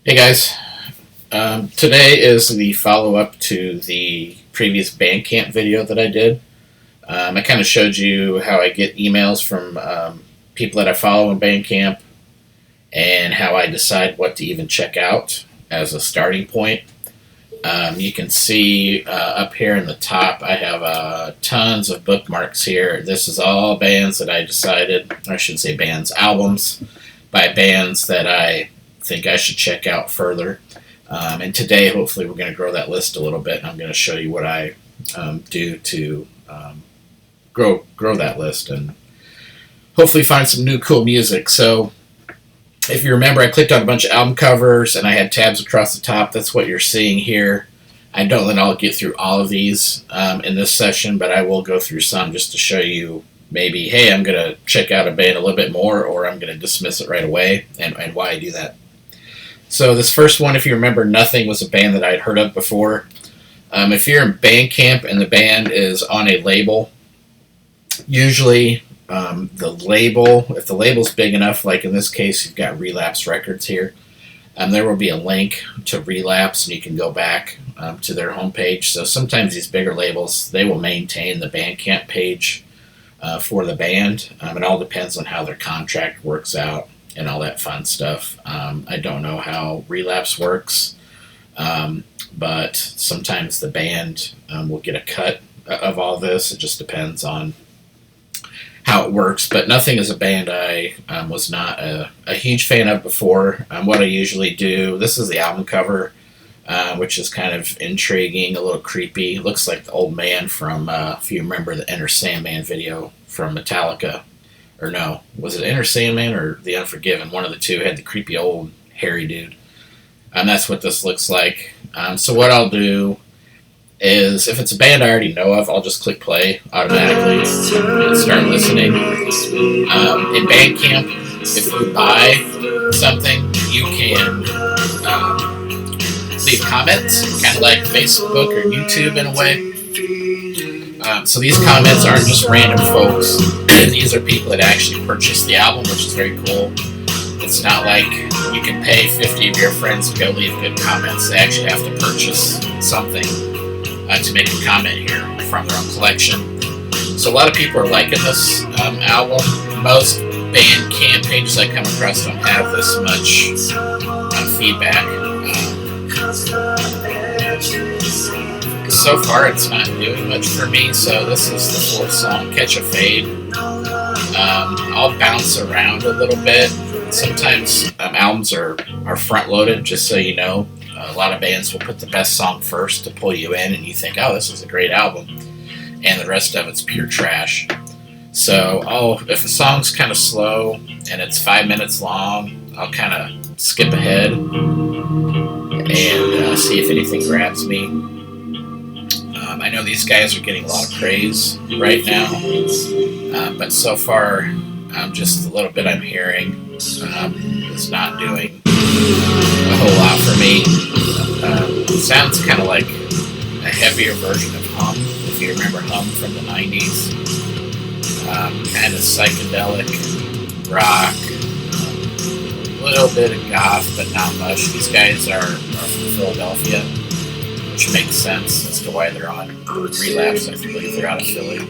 Hey guys, today is the follow-up to the previous Bandcamp video that I did. I kind of showed you how I get emails from people that I follow in Bandcamp and how I decide what to even check out as a starting point. You can see up here in the top I have tons of bookmarks here. This is all bands that I decided, I should say bands, albums by bands that I think I should check out further. And today, hopefully, we're going to grow that list a little bit. And I'm going to show you what I do to grow that list and hopefully find some new cool music. So, if you remember, I clicked on a bunch of album covers and I had tabs across the top. That's what you're seeing here. I don't think I'll get through all of these in this session, but I will go through some just to show you maybe, hey, I'm going to check out a band a little bit more, or I'm going to dismiss it right away, and why I do that. So this first one, if you remember, Nothing was a band that I'd heard of before. If you're in Bandcamp and the band is on a label, usually if the label's big enough, like in this case, you've got Relapse Records here, there will be a link to Relapse, and you can go back to their homepage. So sometimes these bigger labels, they will maintain the Bandcamp page for the band. It all depends on how their contract works out and all that fun stuff. I don't know how Relapse works, but sometimes the band will get a cut of all this. It just depends on how it works. But Nothing is a band I was not a huge fan of before. What I usually do, this is the album cover, which is kind of intriguing, a little creepy. It looks like the old man from, if you remember the Enter Sandman video from Metallica. Or no, was it Enter Sandman or The Unforgiven? One of the two had the creepy old hairy dude. And that's what this looks like. So what I'll do is, if it's a band I already know of, I'll just click play automatically and start listening. In Bandcamp, if you buy something, you can leave comments, kind of like Facebook or YouTube in a way. So these comments aren't just random folks. These are people that actually purchased the album, which is very cool. It's not like you can pay 50 of your friends to go leave good comments. They actually have to purchase something to make a comment here from their own collection. So a lot of people are liking this album. Most Bandcamp pages I come across don't have this much feedback. So far, it's not doing much for me, so this is the fourth song, Catch a Fade. I'll bounce around a little bit. Sometimes albums are front-loaded, just so you know. A lot of bands will put the best song first to pull you in, and you think, oh, this is a great album, and the rest of it's pure trash. So if a song's kind of slow and it's 5 minutes long, I'll kind of skip ahead and see if anything grabs me. I know these guys are getting a lot of praise right now, but so far, just a little bit I'm hearing is not doing a whole lot for me. It sounds kind of like a heavier version of Hum, if you remember Hum from the 90s. Kind of psychedelic rock, a little bit of goth, but not much. These guys are from Philadelphia, which makes sense as to why they're on Relapse. I believe they're out of Philly. In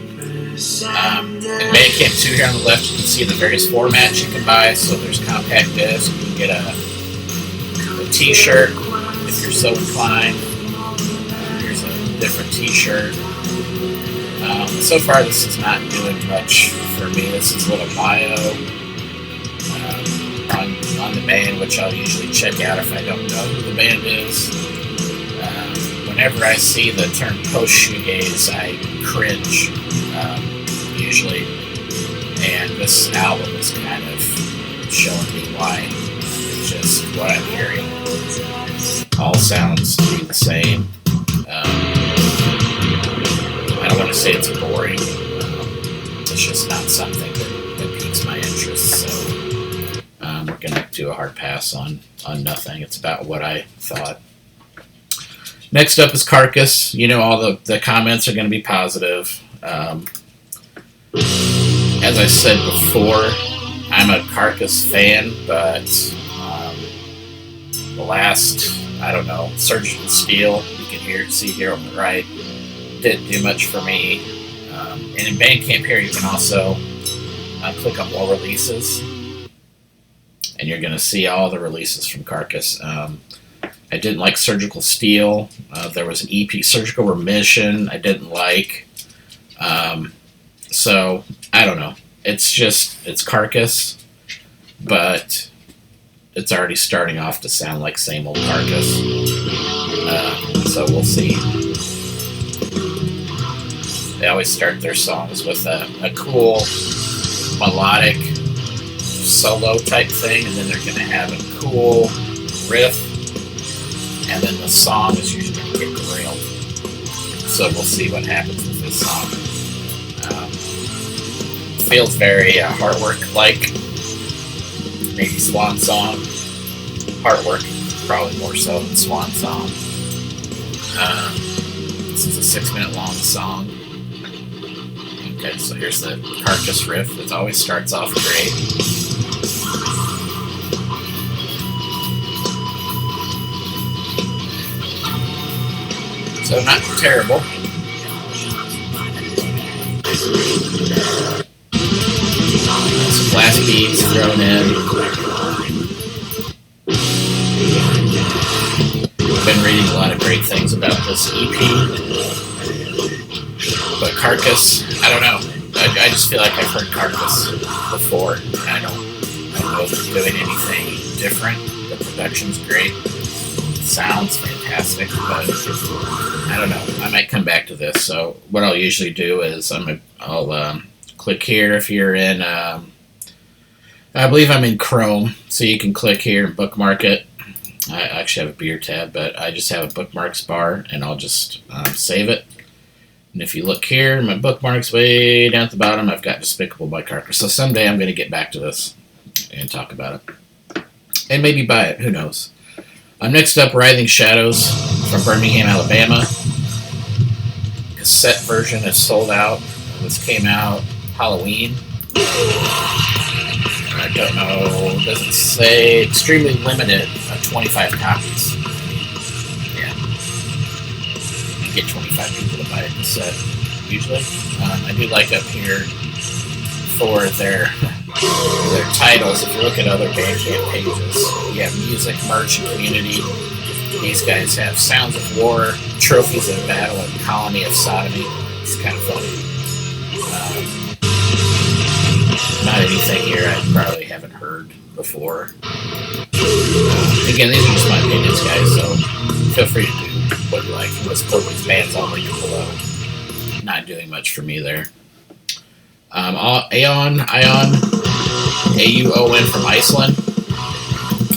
Bandcamp 2 here on the left, you can see the various formats you can buy. So there's compact disc, you can get a t-shirt if you're so inclined. Here's a different t-shirt. So far this is not doing much for me. This is a little bio on the band, which I'll usually check out if I don't know who the band is. Whenever I see the term post-shoegaze, I cringe, usually. And this album is kind of showing me why. It's just what I'm hearing. All sounds to be the same. I don't want to say it's boring. It's just not something that piques my interest. So we're going to do a hard pass on Nothing. It's about what I thought. Next up is Carcass. You know, all the comments are going to be positive. As I said before, I'm a Carcass fan, but The last, I don't know, Surgical Steel, you can see here on the right, didn't do much for me. And in Bandcamp here, you can also click on more releases, and you're going to see all the releases from Carcass. I didn't like Surgical Steel. There was an EP, Surgical Remission, I didn't like. So, I don't know. It's Carcass, but it's already starting off to sound like same old Carcass. So we'll see. They always start their songs with a cool melodic solo type thing, and then they're going to have a cool riff, and then the song is usually going to get derailed. So we'll see what happens with this song. Feels very Heartwork-like, maybe Swan Song. Heartwork, probably more so than Swan Song. This is a 6-minute long song. Okay, so here's the Carcass riff. It always starts off great. So not terrible. Some blast beats thrown in. I've been reading a lot of great things about this EP. But Carcass, I don't know. I just feel like I've heard Carcass before. I don't know if they're doing anything different. The production's great. It sounds fantastic, but I don't know. I might come back to this. So what I'll usually do is I'll click here if you're in. I believe I'm in Chrome, so you can click here and bookmark it. I actually have a beer tab, but I just have a bookmarks bar, and I'll just save it. And if you look here, my bookmarks way down at the bottom, I've got Despicable by Carcass. So someday I'm going to get back to this and talk about it. And maybe buy it. Who knows? Next up, Writhing Shadows from Birmingham, Alabama. Cassette version is sold out. This came out Halloween. I don't know. It doesn't say. Extremely limited. 25 copies. Yeah. You get 25 people to buy a cassette, usually. I do like up here for their titles. If you look at other Bandcamp pages, you have music, merch, and community. These guys have Sounds of War, Trophies of Battle, and Colony of Sodomy. It's kind of funny. Not anything here I probably haven't heard before. Again, these are just my opinions, guys, so feel free to do what you like. You support these bands all the way below. Not doing much for me there. Aeon, A-U-O-N from Iceland,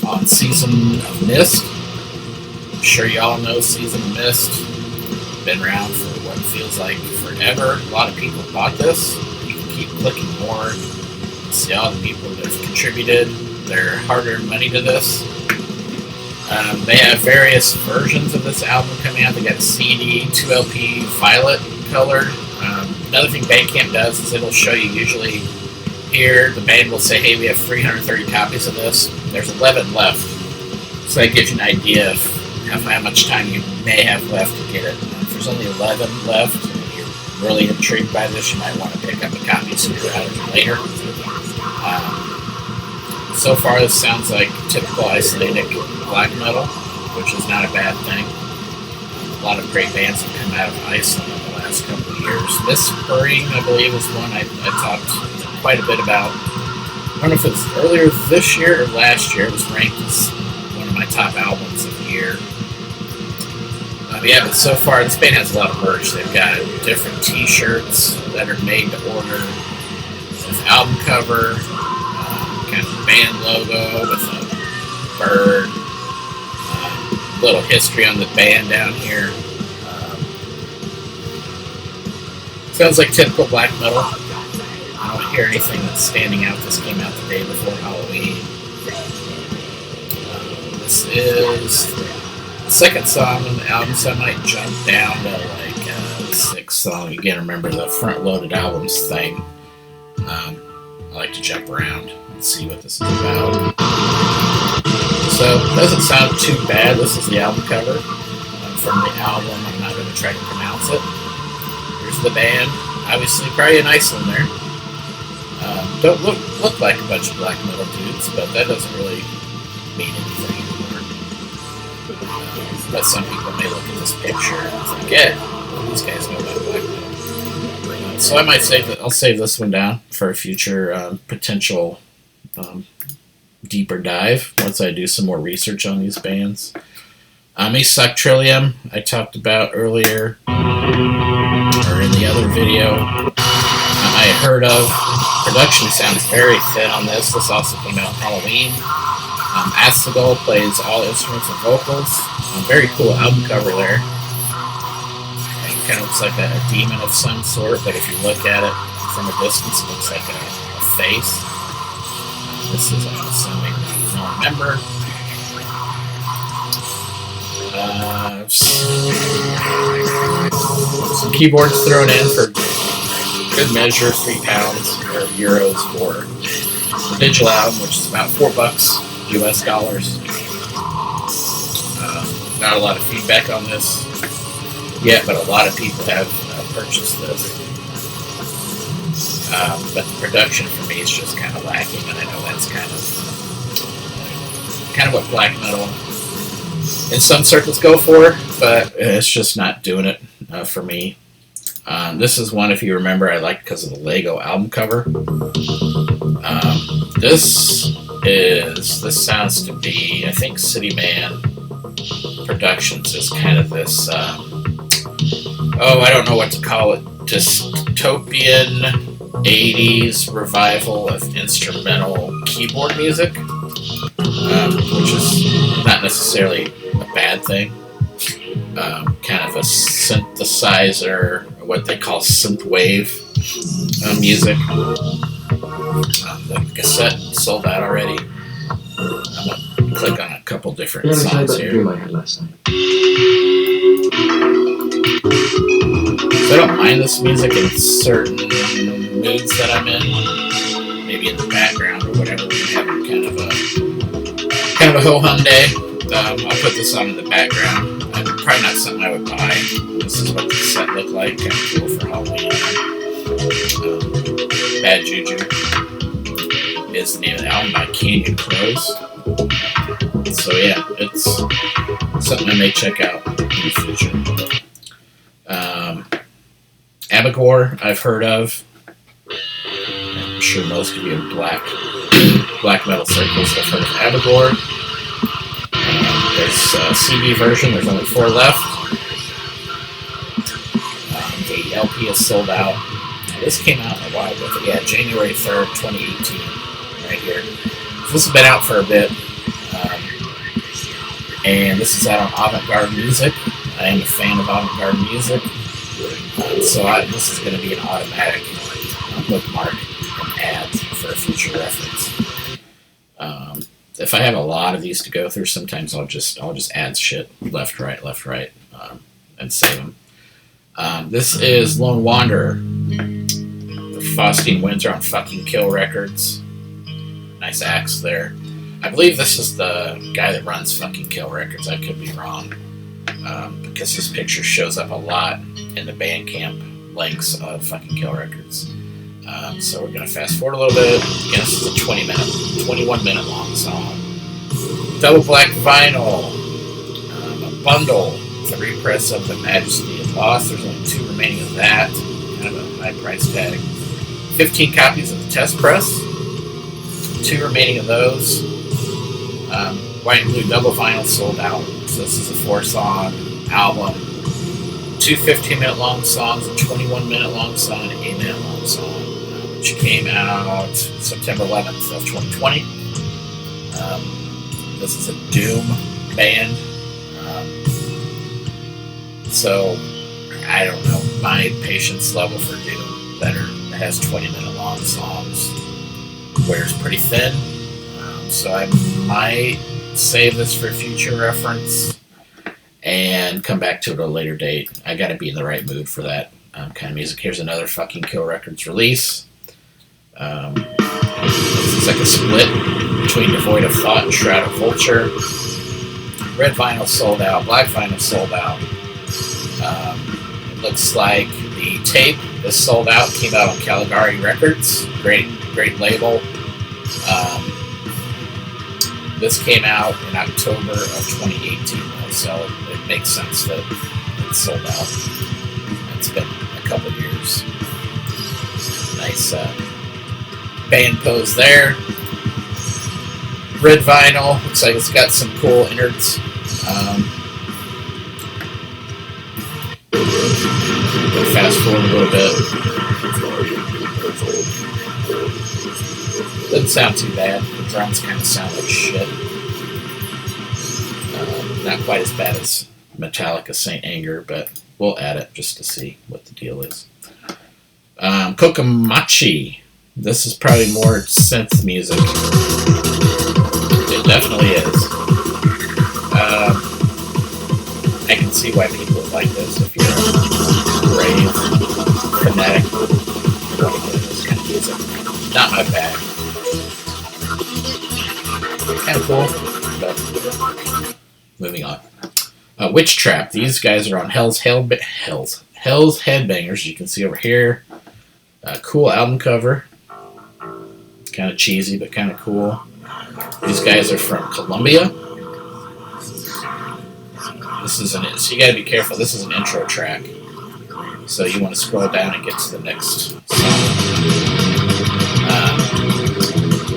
on Season of Mist. I'm sure y'all know Season of Mist. Been around for what feels like forever. A lot of people bought this. You can keep clicking more. See all the people that have contributed their hard-earned money to this. They have various versions of this album coming out. They got a CD, 2LP, violet color. Another thing Bandcamp does is it'll show you usually here, the band will say, hey, we have 330 copies of this. There's 11 left. So that gives you an idea of how much time you may have left to get it. If there's only 11 left and you're really intrigued by this, you might want to pick up a copy sooner rather than later. So far, this sounds like typical Icelandic black metal, which is not a bad thing. A lot of great bands have come out of Iceland in the last couple of years. This Spring, I believe, is one I talked quite a bit about. I don't know if it was earlier this year or last year. It was ranked as one of my top albums of the year. Yeah, but so far, this band has a lot of merch. They've got different t-shirts that are made to order. This album cover, kind of band logo with a bird. Little history on the band down here. Sounds like typical black metal. I don't hear anything that's standing out. This came out the day before Halloween. This is the second song on the album, so I might jump down to like the sixth song. Again, remember the front-loaded albums thing. I like to jump around and see what this is about. So it doesn't sound too bad. This is the album cover from the album. I'm not going to try to pronounce it. Here's the band. Obviously, probably a nice one there. Don't look like a bunch of black metal dudes, but that doesn't really mean anything anymore. But some people may look at this picture and think, yeah, well, these guys know about black metal. So I might save it. I'll save this one down for a future potential deeper dive once I do some more research on these bands. Suck Trillium, I talked about earlier, or in the other video. I heard of. Production sounds very thin on this. This also came out on Halloween. Astigal plays all instruments and vocals. Very cool album cover there. It kind of looks like a demon of some sort, but if you look at it from a distance, it looks like a face. This is, I'm assuming, no member. Some keyboards thrown in for good measure, £3 or euros for the digital album, which is about $4 US dollars. Not a lot of feedback on this yet, but a lot of people have purchased this. But the production for me is just kind of lacking, and I know that's kind of what black metal in some circles go for, but it's just not doing it for me. This is one, if you remember, I liked because of the Lego album cover. This sounds to be, I think City Man Productions is kind of this, I don't know what to call it, dystopian 80s revival of instrumental keyboard music, which is not necessarily a bad thing. Kind of a synthesizer, or what they call synthwave music. The cassette sold out already. I'm going to click on a couple different songs here. So I don't mind this music in certain moods that I'm in. Maybe in the background or whatever. We're having kind of a ho-hum day. I'll put this on in the background. Probably not something I would buy. This is what the set looked like. Kind of cool for Halloween. Bad Juju is the name of the album by Canyon Crows. So yeah, it's something I may check out in the future. Abigor, I've heard of. I'm sure most of you in black metal circles have heard of Abigor. There's a CD version, there's only 4 left. The LP is sold out. This came out a while ago, but yeah, January 3rd, 2018, right here. So this has been out for a bit. And this is out on Avant-Garde Music. I am a fan of Avant-Garde Music. So this is going to be an automatic bookmark and add for a future reference. If I have a lot of these to go through, sometimes I'll just add shit left, right, and save them. This is Lone Wanderer, the Faustine Winter on fucking Kill Records. Nice axe there. I believe this is the guy that runs fucking Kill Records. I could be wrong, because his picture shows up a lot in the Bandcamp links of fucking Kill Records. So we're going to fast forward a little bit. Again, this is a 21 minute long song. Double black vinyl. A bundle. It's a repress of The Majesty of Lost. There's only 2 remaining of that. Kind of a high price tag. 15 copies of the test press. 2 remaining of those. White and blue double vinyl sold out. So this is a 4-song album. 2 15-minute long songs, a 21-minute long song, and an 8-minute long song. Which came out September 11th of 2020. This is a Doom band. So, I don't know, my patience level for Doom better. It has 20-minute long songs. Wears pretty thin. So I might save this for future reference and come back to it at a later date. I gotta be in the right mood for that kind of music. Here's another fucking Kill Records release. This is Looks like a split between Devoid of Thought and Shroud of Vulture. Red vinyl sold out. Black vinyl sold out. It looks like the tape is sold out. Came out on Caligari Records. Great label. This came out in October of 2018, so it makes sense that it's sold out. It's been a couple years. Nice band pose there. Red vinyl. Looks like it's got some cool innards. Fast forward a little bit. Doesn't sound too bad. The drums kind of sound like shit. Not quite as bad as Metallica Saint Anger, but we'll add it just to see what the deal is. Kokamachi. This is probably more synth music. It definitely is. I can see why people would like this if you're a rave fanatic. You want to get this kind of music. Not my bag. Kind of cool, but moving on. Witch Trap. These guys are on Hell's Headbangers. You can see over here. Cool album cover. Kind of cheesy, but kind of cool. These guys are from Colombia. So you gotta be careful. This is an intro track. So you want to scroll down and get to the next song.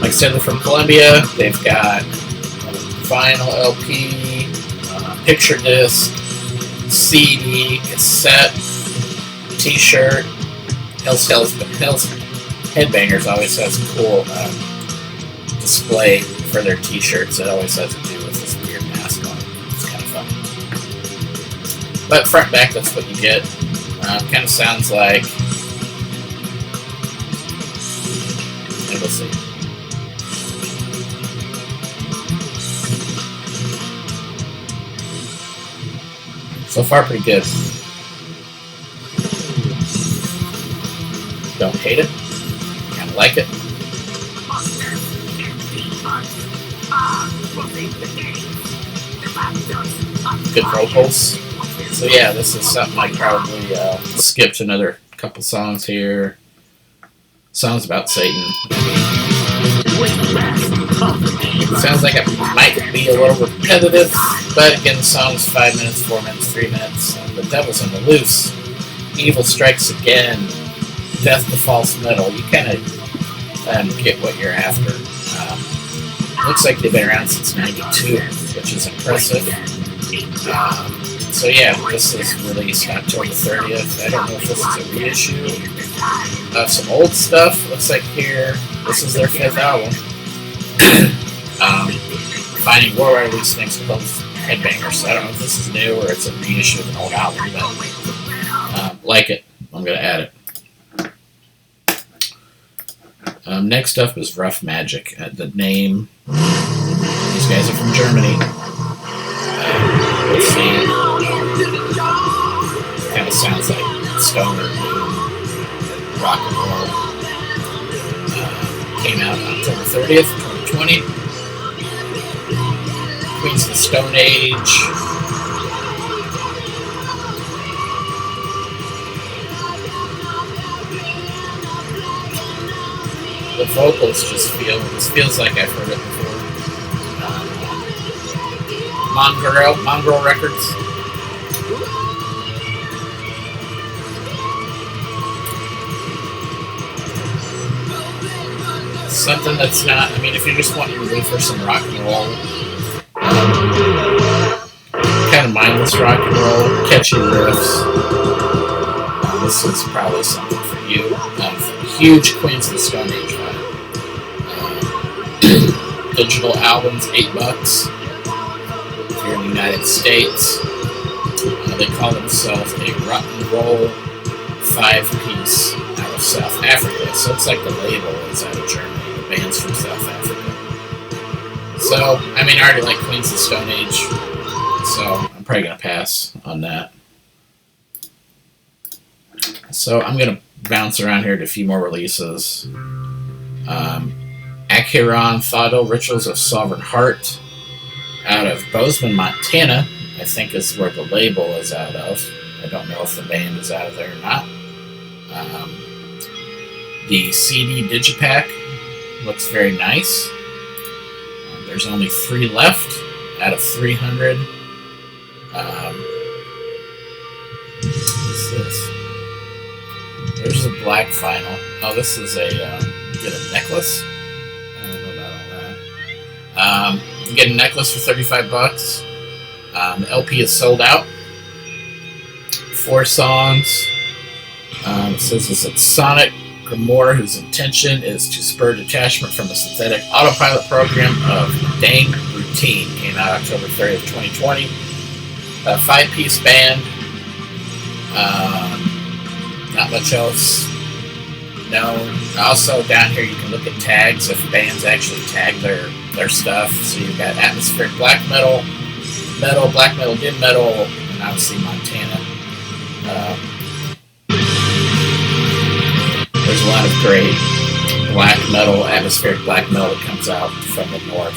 Like I said, they're from Colombia. They've got vinyl LP, picture disc, CD, cassette, T-shirt. Hell's Headbangers always has a cool display for their T-shirts. It always has to do with this weird mask on it. It's kind of fun. But front back, that's what you get. Kind of sounds like. We'll see. So far, pretty good. Don't hate it. Kind of like it. Good vocals. So yeah, this is something I probably skipped another couple songs here. Songs about Satan. It sounds like it might be a little repetitive, but again, the song's 5 minutes, 4 minutes, 3 minutes. The devil's on the loose. Evil strikes again. Death to false metal. You kind of get what you're after. Looks like they've been around since '92, which is impressive. So yeah, this is released October 30th. I don't know if this is a reissue of some old stuff. Looks like here, this is their 5th album. Finding War released next close Headbangers. So I don't know if this is new or it's a reissue of an old album, but like it. I'm going to add it. Next up is Rough Magic. The name, these guys are from Germany. Let's see. Kind of sounds like stoner rock and roll. Came out on October 30th, 2020. Queens of the Stone Age. The vocals just feels like I've heard it before. Mongrel Records. Something that's not, I mean, if you're just wanting to go for some rock and roll, kind of mindless rock and roll, catchy riffs, this is probably something for you. Huge Queens of the Stone Age fan. Digital albums, $8 if you're in the United States. They call themselves a rock and roll 5-piece out of South Africa. So it's like the label is out of Germany. The band's from South Africa. So, I mean, I already like Queens of the Stone Age. So I'm probably going to pass on that. So I'm going to bounce around here to a few more releases. back here on Thaudo Rituals of Sovereign Heart out of Bozeman, Montana, I think is where the label is out of. I don't know if the band is out of there or not. The CD Digipack looks very nice. There's only 3 left out of 300. What's this? There's a black vinyl. Oh, this is a get a necklace. I don't know about all that. You get a necklace for $35. The LP is sold out. 4 songs. It says it's Sonic Grimoire, whose intention is to spur detachment from the synthetic autopilot program of Dang Routine. Came out October 30th, 2020. A 5-piece band. Not much else known. Also, down here you can look at tags if bands actually tag their stuff. So you've got atmospheric black metal, black metal, dim metal, and obviously Montana. There's a lot of great black metal, atmospheric black metal that comes out from the north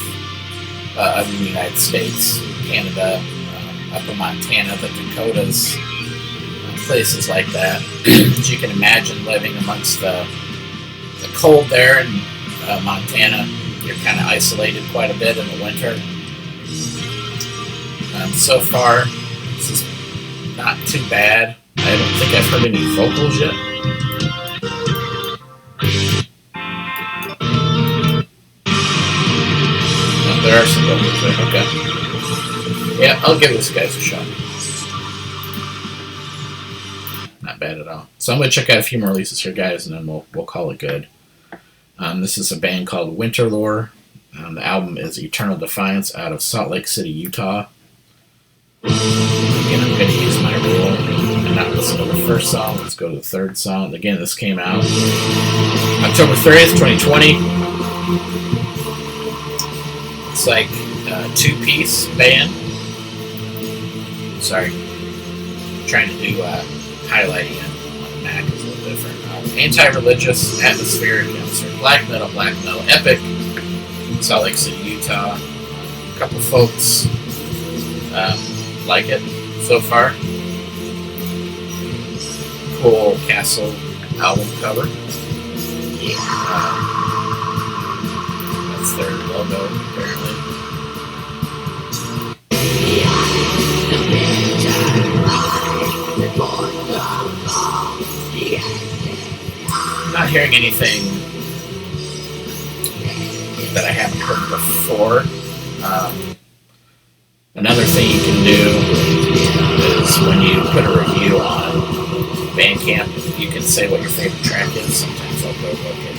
of the United States, Canada, up in Montana, the Dakotas, places like that. As you can imagine, living amongst the cold there in Montana, you're kind of isolated quite a bit in the winter. So far, this is not too bad. I don't think I've heard any vocals yet. No, there are some vocals there. Okay. Yeah, I'll give this guys a shot. Not bad at all. So I'm going to check out a few more releases here, guys, and then we'll call it good. This is a band called Winterlore. The album is Eternal Defiance out of Salt Lake City, Utah. Again, I'm going to use my rule and not listen to the first song. Let's go to the third song. Again, this came out October 30th, 2020. It's like a 2-piece band. Sorry. I'm trying to do highlighting it on the Mac is a little different. Anti-religious, atmospheric, black metal, epic, Salt Lake City, Utah. A couple folks like it so far. Cool Castle album cover. That's their logo, apparently. Not hearing anything that I haven't heard before. Another thing you can do is when you put a review on Bandcamp, you can say what your favorite track is. Sometimes I'll go look at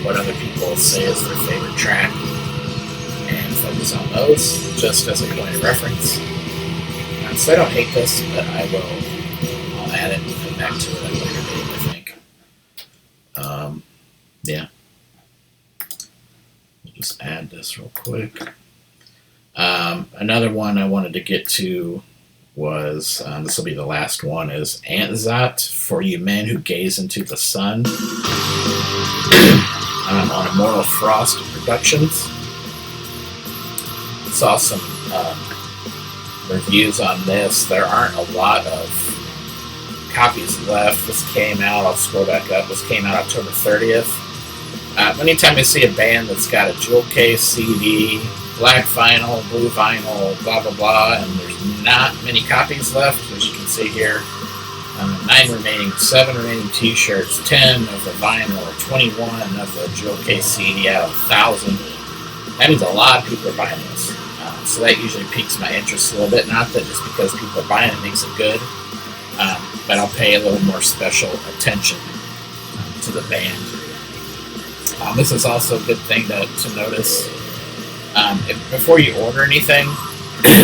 what other people say is their favorite track and focus on those just as a point of reference. So I don't hate this, but I'll add it and come back to it at a later date, I think. Yeah. We'll just add this real quick. Another one I wanted to get to was, this will be the last one, is Antzat, For You Men Who Gaze Into the Sun, on Immortal Frost Productions. Saw some reviews on this. There aren't a lot of copies left. This came out, I'll scroll back up, this came out October 30th. Anytime I see a band that's got a jewel case, CD, black vinyl, blue vinyl, blah blah blah, and there's not many copies left, as you can see here. 9 remaining, 7 remaining t-shirts, 10 of the vinyl, 21 of the jewel case CD out of 1,000. That means a lot of people are buying this. So that usually piques my interest a little bit. Not that just because people are buying it makes it good, but I'll pay a little more special attention to the band. This is also a good thing to notice. Before you order anything,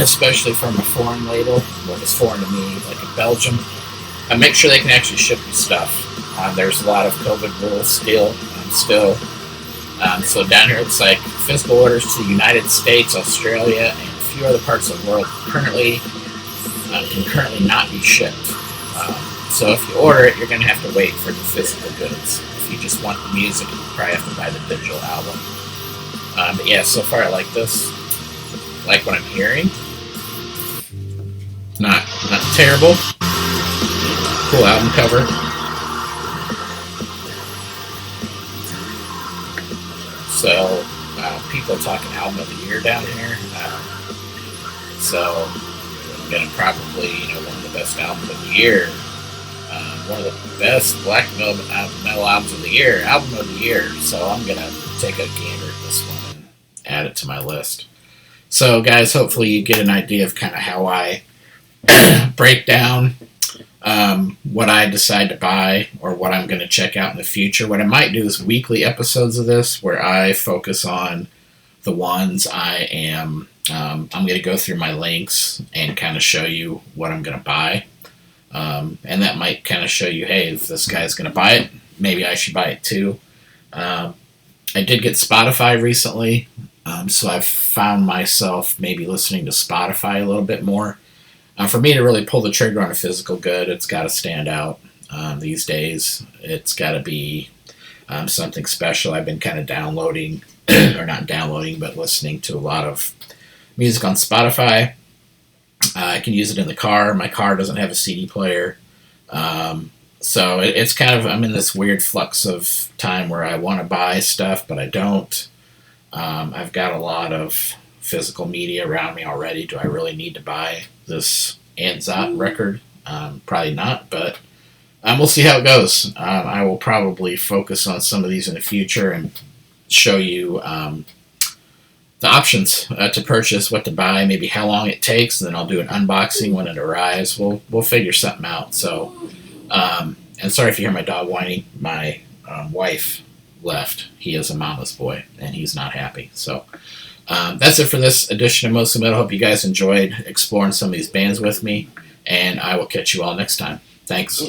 especially from a foreign label, what is foreign to me, like in Belgium, make sure they can actually ship you stuff. There's a lot of COVID rules still. So down here it's like physical orders to the United States, Australia, and a few other parts of the world currently can currently not be shipped. So if you order it, you're going to have to wait for the physical goods. If you just want the music, you probably have to buy the digital album. But yeah, so far I like this. Like what I'm hearing. Not terrible. Cool album cover. So people are talking album of the year down here. So I'm gonna probably one of the best albums of the year. One of the best black metal albums of the year. Album of the year. So I'm gonna take a gander at this one and add it to my list. So guys, hopefully you get an idea of kind of how I break down what I decide to buy or what I'm going to check out in the future. What I might do is weekly episodes of this where I focus on the ones I'm going to go through my links and kind of show you what I'm going to buy. And that might kind of show you, hey, if this guy's going to buy it, maybe I should buy it too. I did get Spotify recently, so I've found myself maybe listening to Spotify a little bit more. For me to really pull the trigger on a physical good, it's got to stand out these days. It's got to be something special. I've been kind of downloading, or not downloading, but listening to a lot of music on Spotify. I can use it in the car. My car doesn't have a CD player. So it's kind of, I'm in this weird flux of time where I want to buy stuff, but I don't. I've got a lot of physical media around me already. Do I really need to buy this Anzat record? Probably not, but we'll see how it goes. I will probably focus on some of these in the future and show you the options to purchase, what to buy, maybe how long it takes, and then I'll do an unboxing when it arrives. We'll figure something out. So, and sorry if you hear my dog whining. My wife left. He is a mama's boy, and he's not happy. So that's it for this edition of Mostly Metal. Hope you guys enjoyed exploring some of these bands with me, and I will catch you all next time. Thanks.